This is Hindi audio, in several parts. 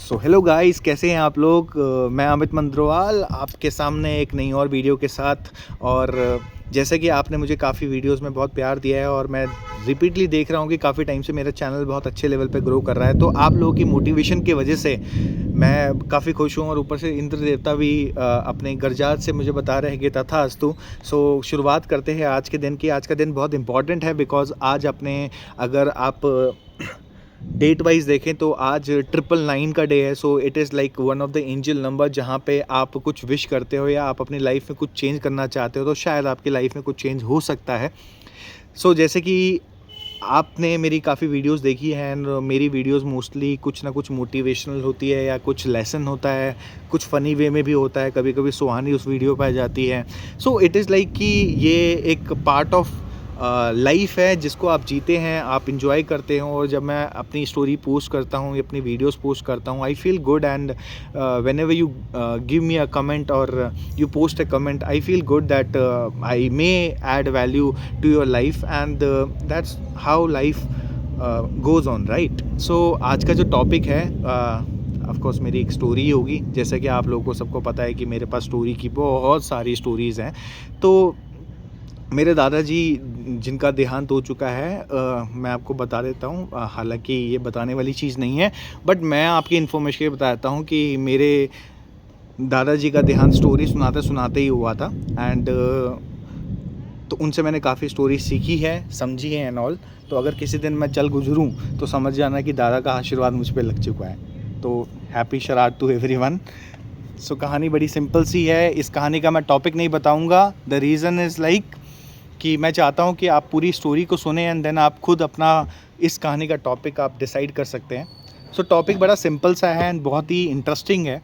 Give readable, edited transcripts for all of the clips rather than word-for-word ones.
सो हेलो गाइस, कैसे हैं आप लोग। मैं अमित मंद्रोवाल आपके सामने एक नई और वीडियो के साथ। और जैसे कि आपने मुझे काफ़ी वीडियोस में बहुत प्यार दिया है और मैं रिपीटली देख रहा हूँ कि काफ़ी टाइम से मेरा चैनल बहुत अच्छे लेवल पे ग्रो कर रहा है। तो आप लोगों की मोटिवेशन की वजह से मैं काफ़ी खुश हूँ और ऊपर से इंद्र देवता भी अपने गरजात से मुझे बता रहे हैं कि तथास्तु। सो शुरुआत करते हैं आज के दिन की। आज का दिन बहुत इंपॉर्टेंट है बिकॉज आज अपने अगर आप डेट वाइज देखें तो आज 999 का डे है। सो it is like one of the angel number जहाँ पे आप कुछ विश करते हो या आप अपनी लाइफ में कुछ चेंज करना चाहते हो तो शायद आपकी लाइफ में कुछ चेंज हो सकता है। सो जैसे कि आपने मेरी काफ़ी वीडियोस देखी हैं एंड मेरी वीडियोस मोस्टली कुछ ना कुछ मोटिवेशनल होती है या कुछ लेसन होता है, कुछ फ़नी वे में भी होता है, कभी कभी सुहानी उस वीडियो पर आ जाती है। सो इट इज़ लाइक कि ये एक पार्ट ऑफ लाइफ है जिसको आप जीते हैं, आप इंजॉय करते हो। और जब मैं अपनी स्टोरी पोस्ट करता हूँ, अपनी वीडियोस पोस्ट करता हूँ, I feel good and whenever you give me a comment और you post a comment, I feel good that I may add value to your life and that's how life goes on, right. So आज का जो टॉपिक है ऑफ कोर्स मेरी एक स्टोरी होगी। जैसे कि आप लोगों को सबको पता है कि मेरे पास स्टोरी की बहुत सारी स्टोरीज़ हैं। तो मेरे दादाजी जिनका देहांत हो चुका है, मैं आपको बता देता हूँ। हालांकि ये बताने वाली चीज़ नहीं है बट मैं आपकी इन्फॉर्मेशन के लिए बताता हूँ कि मेरे दादाजी का देहांत स्टोरी सुनाते सुनाते ही हुआ था। एंड तो उनसे मैंने काफ़ी स्टोरी सीखी है, समझी है एंड ऑल। तो अगर किसी दिन मैं चल गुजरूँ तो समझ जाना कि दादा का आशीर्वाद मुझ पर लग चुका है। तो हैप्पी शराद टू एवरीवन। सो कहानी बड़ी सिंपल सी है। इस कहानी का मैं टॉपिक नहीं बताऊँगा। द रीज़न इज़ लाइक कि मैं चाहता हूँ कि आप पूरी स्टोरी को सुने एंड देन आप खुद अपना इस कहानी का टॉपिक आप डिसाइड कर सकते हैं। सो टॉपिक बड़ा सिंपल सा है एंड बहुत ही इंटरेस्टिंग है।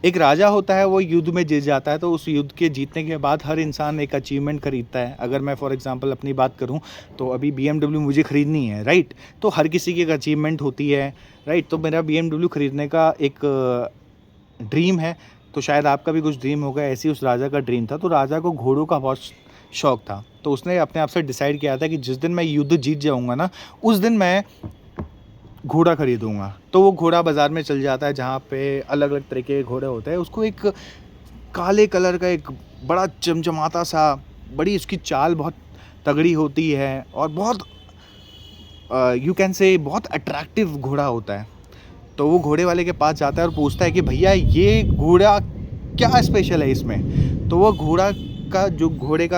एक राजा होता है, वो युद्ध में जीत जाता है। तो उस युद्ध के जीतने के बाद हर इंसान एक अचीवमेंट खरीदता है। अगर मैं फॉर एग्जांपल अपनी बात करूं तो अभी BMW मुझे ख़रीदनी है, राइट। तो हर किसी की एक अचीवमेंट होती है, राइट। तो मेरा BMW ख़रीदने का एक ड्रीम है। तो शायद आपका भी कुछ ड्रीम होगा, ऐसे ही उस राजा का ड्रीम था। तो राजा को घोड़ों का बहुत शौक था। तो उसने अपने आप से डिसाइड किया था कि जिस दिन मैं युद्ध जीत जाऊंगा ना, उस दिन मैं घोड़ा खरीदूंगा। तो वो घोड़ा बाज़ार में चल जाता है जहाँ पे अलग अलग तरीके के घोड़े होते हैं। उसको एक काले कलर का एक बड़ा चमचमाता सा, बड़ी उसकी चाल बहुत तगड़ी होती है और बहुत यू कैन से बहुत अट्रैक्टिव घोड़ा होता है। तो वो घोड़े वाले के पास जाता है और पूछता है कि भैया ये घोड़ा क्या स्पेशल है इसमें। तो वो घोड़े का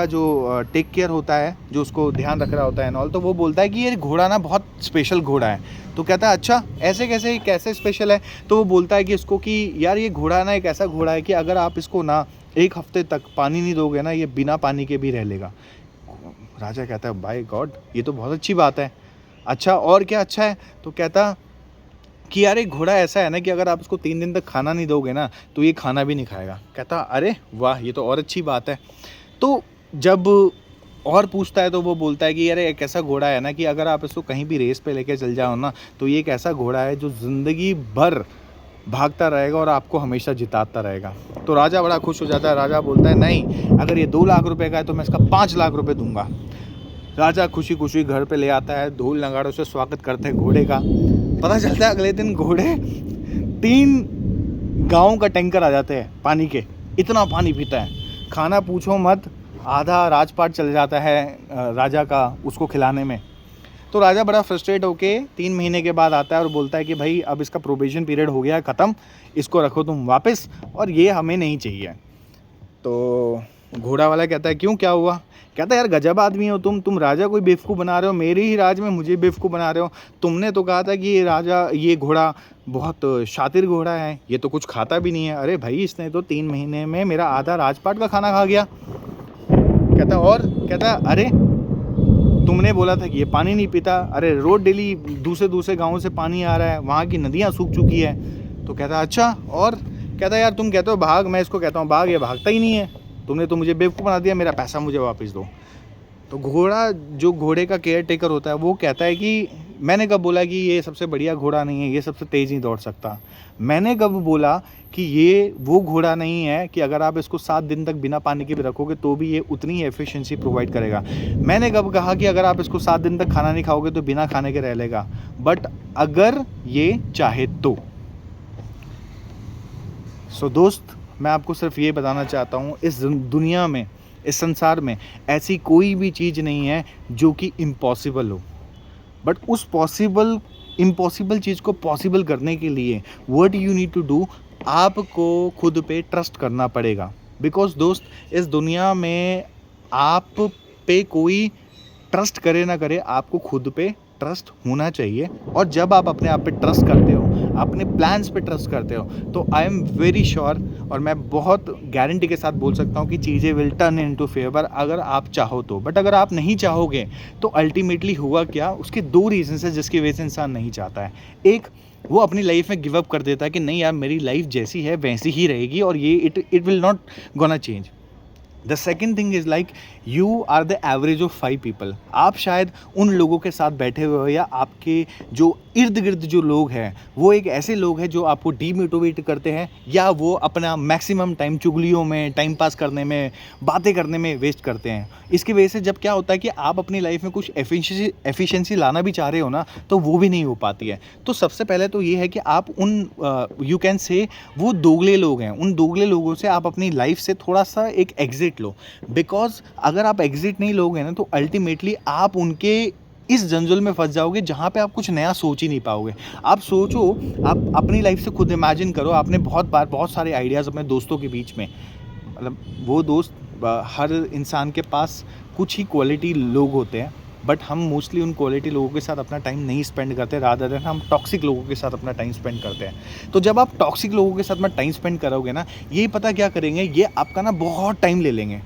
जो टेक केयर होता है, जो उसको ध्यान रख रहा होता है नॉल, तो वो बोलता है कि ये घोड़ा ना बहुत स्पेशल घोड़ा है। तो कहता है अच्छा ऐसे कैसे स्पेशल है। तो वो बोलता है कि इसको कि यार ये घोड़ा ना एक ऐसा घोड़ा है कि अगर आप इसको ना एक हफ्ते तक पानी नहीं दोगे ना, ये बिना पानी के भी रह लेगा। राजा कहता है बाय गॉड, ये तो बहुत अच्छी बात है। अच्छा और क्या अच्छा है। तो कहता कि यार एक घोड़ा ऐसा है ना कि अगर आप उसको 3 दिन तक खाना नहीं दोगे ना तो ये खाना भी नहीं खाएगा। कहता अरे वाह, ये तो और अच्छी बात है। तो जब और पूछता है तो वो बोलता है कि यार एक ऐसा घोड़ा है ना कि अगर आप इसको कहीं भी रेस पे लेके चल जाओ ना तो ये एक ऐसा घोड़ा है जो ज़िंदगी भर भागता रहेगा और आपको हमेशा जिताता रहेगा। तो राजा बड़ा खुश हो जाता है। राजा बोलता है नहीं, अगर ये 2 लाख रुपए का है तो मैं इसका 5 लाख रुपए दूंगा। राजा खुशी खुशी घर पे ले आता है, ढोल नगाड़ों से स्वागत करते हैं घोड़े का। पता चलता है अगले दिन घोड़े 3 गाँव का टैंकर आ जाते हैं पानी के, इतना पानी पीता है खाना पूछो मत। आधा राजपाट चल जाता है राजा का उसको खिलाने में। तो राजा बड़ा फ्रस्ट्रेट होके 3 महीने के बाद आता है और बोलता है कि भाई अब इसका प्रोबेशन पीरियड हो गया ख़त्म, इसको रखो तुम वापस और ये हमें नहीं चाहिए। तो घोड़ा वाला कहता है क्यों, क्या हुआ। कहता है यार गजब आदमी हो तुम राजा कोई बेवकूफ़ बना रहे हो, मेरे ही राज में मुझे बेवकूफ़ बना रहे हो। तुमने तो कहा था कि ये घोड़ा बहुत शातिर घोड़ा है, ये तो कुछ खाता भी नहीं है। अरे भाई इसने तो 3 महीने में मेरा आधा राजपाट का खाना खा गया। कहता अरे तुमने बोला था कि ये पानी नहीं पीता। अरे रोज डेली दूसरे गाँव से पानी आ रहा है, वहाँ की नदियाँ सूख चुकी है। तो कहता अच्छा और। कहता यार तुम कहते हो भाग, मैं इसको कहता हूँ भाग, ये भागता ही नहीं है। तुमने तो मुझे बेवकूफ़ बना दिया, मेरा पैसा मुझे वापस दो। तो जो घोड़े का केयर टेकर होता है वो कहता है कि मैंने कब बोला कि ये सबसे बढ़िया घोड़ा नहीं है, ये सबसे तेज़ नहीं दौड़ सकता। मैंने कब बोला कि ये वो घोड़ा नहीं है कि अगर आप इसको 7 दिन तक बिना पानी के भी रखोगे तो भी ये उतनी ही एफिशिएंसी प्रोवाइड करेगा। मैंने कब कहा कि अगर आप इसको 7 दिन तक खाना नहीं खाओगे तो बिना खाने के रह लेगा, बट अगर ये चाहे तो। सो दोस्त, मैं आपको सिर्फ ये बताना चाहता हूँ, इस दुनिया में, इस संसार में ऐसी कोई भी चीज़ नहीं है जो कि इम्पॉसिबल हो। बट उस इम्पॉसिबल चीज़ को पॉसिबल करने के लिए what you need to do, आपको खुद पे ट्रस्ट करना पड़ेगा। बिकॉज दोस्त, इस दुनिया में आप पे कोई ट्रस्ट करे ना करे, आपको खुद पे ट्रस्ट होना चाहिए। और जब आप अपने आप पे ट्रस्ट करते हो, अपने प्लान्स पे ट्रस्ट करते हो, तो आई एम वेरी श्योर, और मैं बहुत गारंटी के साथ बोल सकता हूँ कि चीज़ें विल टर्न इनटू फेवर, अगर आप चाहो तो। बट अगर आप नहीं चाहोगे तो अल्टीमेटली हुआ क्या, उसके दो रीजंस है जिसकी वजह से इंसान नहीं चाहता है। एक, वो अपनी लाइफ में गिव अप कर देता है कि नहीं यार, मेरी लाइफ जैसी है वैसी ही रहेगी और ये it will not gonna change. The second thing is like you are the average of 5 people. आप शायद उन लोगों के साथ बैठे हुए हो, या आपके जो इर्द गिर्द जो लोग हैं वो एक ऐसे लोग हैं जो आपको डीमोटिवेट करते हैं, या वो अपना मैक्सिमम टाइम चुगलियों में, टाइम पास करने में, बातें करने में वेस्ट करते हैं। इसकी वजह से जब क्या होता है कि आप अपनी लाइफ में कुछ एफिशिएंसी लाना भी चाह रहे हो ना, तो वो भी नहीं हो पाती है। तो सबसे पहले तो ये है कि आप उन यू कैन से वो दोगले लोग हैं, उन दोगले लोगों से आप अपनी लाइफ से थोड़ा सा एक एग्जिट लो। बिकॉज अगर आप एग्जिट नहीं लोगे ना, तो अल्टीमेटली आप उनके इस जंजुल में फंस जाओगे जहाँ पे आप कुछ नया सोच ही नहीं पाओगे। आप सोचो, आप अपनी लाइफ से खुद इमेजिन करो, आपने बहुत बार बहुत सारे आइडियाज़ अपने दोस्तों के बीच में, मतलब वो दोस्त, हर इंसान के पास कुछ ही क्वालिटी लोग होते हैं, बट हम मोस्टली उन क्वालिटी लोगों के साथ अपना टाइम नहीं स्पेंड करते, रादर देन हम टॉक्सिक लोगों के साथ अपना टाइम स्पेंड करते हैं। तो जब आप टॉक्सिक लोगों के साथ में टाइम स्पेंड करोगे ना, ये पता क्या करेंगे, ये आपका ना बहुत टाइम ले लेंगे।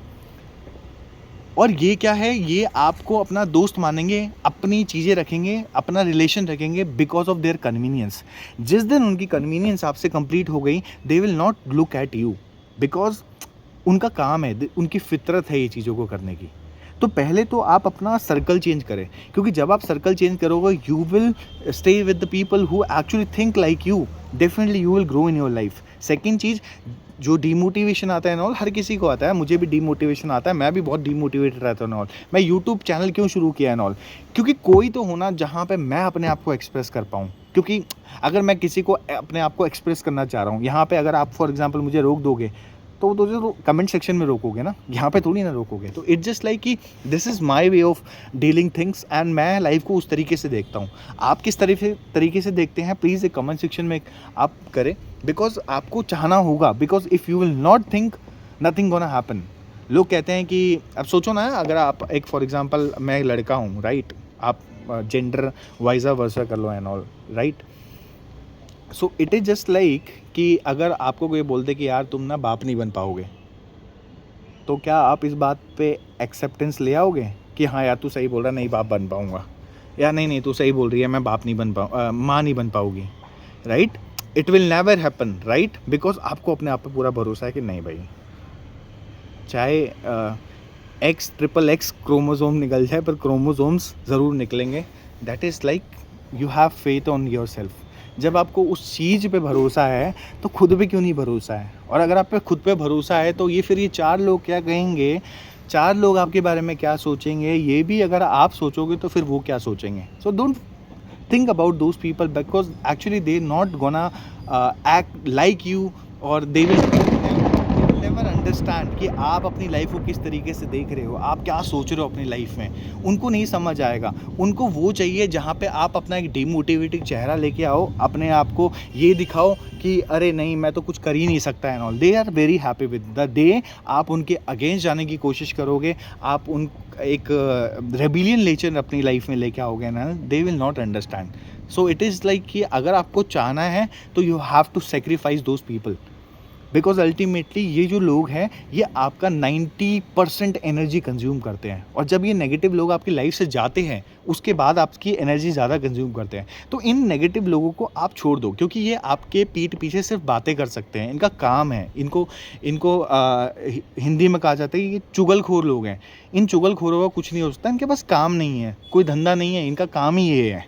और ये क्या है, ये आपको अपना दोस्त मानेंगे, अपनी चीज़ें रखेंगे, अपना रिलेशन रखेंगे बिकॉज ऑफ देयर कन्वीनियंस। जिस दिन उनकी कन्वीनियंस आपसे कंप्लीट हो गई, दे will not look at you, because उनका काम है, उनकी फितरत है ये चीज़ों को करने की। तो पहले तो आप अपना सर्कल चेंज करें, क्योंकि जब आप सर्कल चेंज करोगे, you will stay with the people who actually think like you, definitely you will grow in your life. Second चीज़, जो डीमोटिवेशन आता है ना, हर किसी को आता है, मुझे भी डीमोटिवेशन आता है, मैं भी बहुत डीमोटिवेटेड रहता हूँ। मैं यूट्यूब चैनल क्यों शुरू किया है, क्योंकि कोई तो होना जहाँ पे मैं अपने आप को एक्सप्रेस कर पाऊँ। क्योंकि अगर मैं किसी को अपने आप को एक्सप्रेस करना चाह रहा हूँ, यहाँ पे अगर आप फॉर एग्जांपल मुझे रोक दोगे, तो कमेंट सेक्शन में रोकोगे ना, यहाँ पे थोड़ी ना रोकोगे। तो इट्स जस्ट लाइक कि this is my way of dealing things, and मैं लाइफ को उस तरीके से देखता हूँ। आप किस तरीके से देखते हैं, प्लीज़ एक कमेंट सेक्शन में आप करें, बिकॉज आपको चाहना होगा, because if you will not think, nothing gonna happen. लोग कहते हैं कि अब सोचो ना, अगर आप एक फॉर एग्जांपल, मैं लड़का हूँ, राइट, आप जेंडर वाइजा वर्सा कर लो and all, right. So it is just like कि अगर आपको कोई बोलते कि यार तुम ना बाप नहीं बन पाओगे, तो क्या आप इस बात पे एक्सेप्टेंस ले आओगे कि हाँ यार तू सही बोल रहा है, नहीं बाप बन पाऊँगा, या नहीं तू सही बोल रही है, मैं बाप नहीं बन माँ नहीं बन पाऊँगी, right. It will never happen, right, because आपको अपने आप पे पूरा भरोसा है कि नहीं भाई, चाहे XXX क्रोमोसोम निकल जाए, पर क्रोमोसोम्स ज़रूर निकलेंगे। That is like you have faith on your self. जब आपको उस चीज़ पे भरोसा है, तो खुद पे क्यों नहीं भरोसा है। और अगर आप पे खुद पे भरोसा है, तो ये फिर ये 4 लोग क्या कहेंगे, 4 लोग आपके बारे में क्या सोचेंगे, ये भी अगर आप सोचोगे तो फिर वो क्या सोचेंगे। So don't think about those people, because actually they not gonna act like you, or they will never understand कि आप अपनी लाइफ को किस तरीके से देख रहे हो, आप क्या सोच रहे हो अपनी लाइफ में। उनको नहीं समझ आएगा। उनको वो चाहिए जहाँ पे आप अपना एक डिमोटिवेटिंग चेहरा लेके आओ, अपने आप को ये दिखाओ कि अरे नहीं मैं तो कुछ कर ही नहीं सकता and all. They are very happy with the day आप उनके अगेंस्ट जाने की कोशिश करोगे, आप उन एक रेबिलियन नेचर अपनी लाइफ में लेके आओगे ना, they will not understand. So it is like कि अगर आपको चाहना है तो you have to sacrifice those people, because ultimately ये जो लोग हैं ये आपका 90% एनर्जी कंज्यूम करते हैं, और जब ये नेगेटिव लोग आपकी लाइफ से जाते हैं उसके बाद आपकी एनर्जी ज़्यादा कंज्यूम करते हैं। तो इन नेगेटिव लोगों को आप छोड़ दो, क्योंकि ये आपके पीठ पीछे सिर्फ बातें कर सकते हैं, इनका काम है, इनको हिंदी में कहा जाता है ये चुगलखोर लोग हैं। इन चुगलखोरों का कुछ नहीं हो सकता, इनके पास काम नहीं है, कोई धंधा नहीं है, इनका काम ही ये है।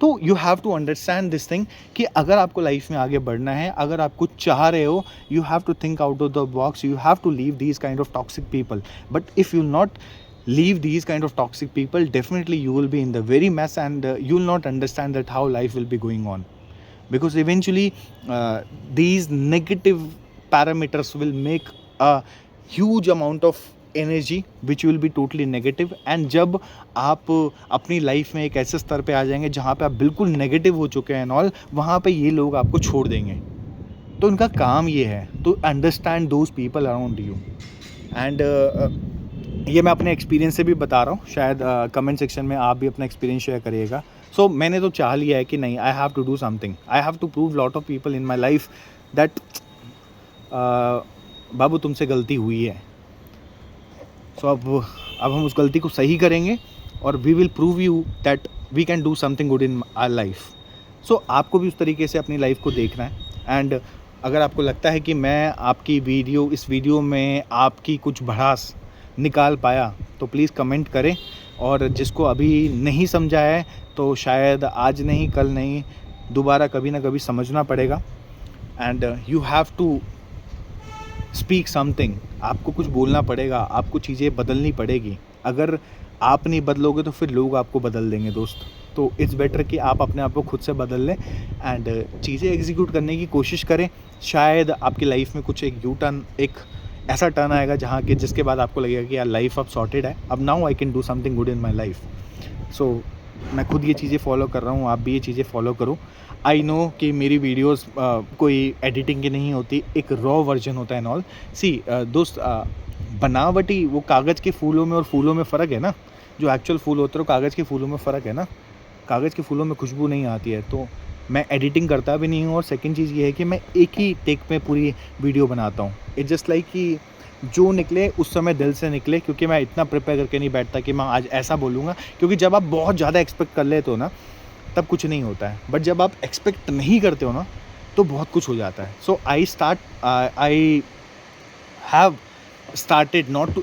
तो you have to understand this thing कि अगर आपको लाइफ में आगे बढ़ना है, अगर आप कुछ चाह रहे हो, you have to think out of the box, you have to leave these kind of toxic people. But if you not leave these kind of toxic people, definitely you will be in the very mess, and you will not understand that how life will be going on, because eventually these negative parameters will make a huge amount of energy which will be totally negative. And जब आप अपनी लाइफ में एक ऐसे स्तर पे आ जाएंगे जहाँ पे आप बिल्कुल नेगेटिव हो चुके हैं एंड ऑल, वहाँ पे ये लोग आपको छोड़ देंगे. तो उनका काम ये है to understand those people around you. And ये मैं अपने एक्सपीरियंस से भी बता रहा हूँ, शायद कमेंट सेक्शन में आप भी अपना एक्सपीरियंस शेयर करिएगा. सो मैंने तो चाह लिया है कि नहीं, I have to do something, I have to prove lot of people in my life that बाबू तुमसे गलती हुई है. सो अब हम उस गलती को सही करेंगे और we will prove you that we can do something good in our life. So आपको भी उस तरीके से अपनी लाइफ को देखना है. एंड अगर आपको लगता है कि मैं आपकी इस वीडियो में आपकी कुछ भड़ास निकाल पाया तो प्लीज़ कमेंट करें. और जिसको अभी नहीं समझा है तो शायद आज नहीं कल नहीं दोबारा कभी ना कभी समझना पड़ेगा. And you have to speak something. आपको कुछ बोलना पड़ेगा, आपको चीज़ें बदलनी पड़ेगी. अगर आप नहीं बदलोगे तो फिर लोग आपको बदल देंगे दोस्त. तो इट्स बेटर कि आप अपने आप को खुद से बदल लें एंड चीज़ें एग्जीक्यूट करने की कोशिश करें. शायद आपकी लाइफ में कुछ एक यू टर्न, एक ऐसा टर्न आएगा जहाँ के जिसके बाद आपको लगेगा कि यार लाइफ अब सॉर्टेड है, अब now I can do something good in my life. So मैं खुद ये चीज़ें फॉलो कर रहा हूँ, आप भी ये चीज़ें फॉलो करो. आई नो कि मेरी वीडियोस कोई एडिटिंग की नहीं होती, एक रॉ वर्जन होता है एंड ऑल. सी दोस्त, बनावटी वो कागज़ के फूलों में और फूलों में फ़र्क है ना. जो एक्चुअल फूल होते हैं कागज़ के फूलों में फ़र्क है ना. कागज़ के फूलों में खुशबू नहीं आती है. तो मैं एडिटिंग करता भी नहीं हूँ. और सेकंड चीज़ ये है कि मैं एक ही टेक में पूरी वीडियो बनाता हूँ. इट्स जस्ट लाइक कि जो निकले उस समय दिल से निकले, क्योंकि मैं इतना प्रिपेयर करके नहीं बैठता कि मैं आज ऐसा बोलूँगा. क्योंकि जब आप बहुत ज़्यादा एक्सपेक्ट कर लेते हो ना तब कुछ नहीं होता है. बट जब आप एक्सपेक्ट नहीं करते हो ना तो बहुत कुछ हो जाता है. So I have started not to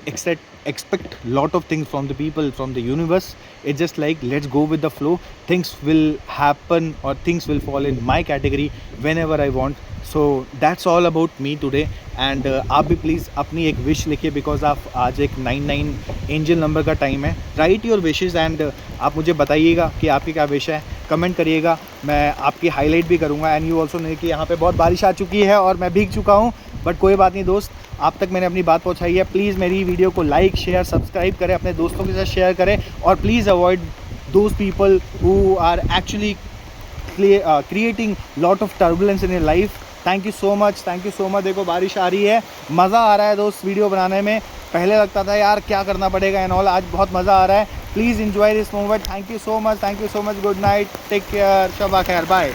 expect lot of things from the people, from the universe. It's just like let's go with the flow. Things will happen or things will fall in my category whenever I want. So that's all about me today. And आप भी प्लीज़ अपनी एक विश लिखिए, बिकॉज आप आज एक 99 एंजल नंबर का टाइम है. राइट योर विशेज़ एंड आप मुझे बताइएगा कि आपकी क्या विश है. कमेंट करिएगा, मैं आपकी हाईलाइट भी करूँगा. एंड यू ऑल्सो नो कि यहाँ पे बहुत बारिश आ चुकी है और मैं भीग चुका हूँ. बट कोई बात नहीं दोस्त, आप तक मैंने अपनी बात पहुँचाई है. प्लीज़ मेरी वीडियो को लाइक शेयर सब्सक्राइब करें, अपने दोस्तों के साथ शेयर करें. और please avoid those people who are actually creating lot of turbulence in your life. Thank you so much, thank you so much. देखो बारिश आ रही है, मज़ा आ रहा है दोस्त वीडियो बनाने में. पहले लगता था यार क्या करना पड़ेगा एंड ऑल, आज बहुत मज़ा आ रहा है. Please enjoy this moment. Thank you so much, thank you so much. Good night, take care, शबा खैर, बाय.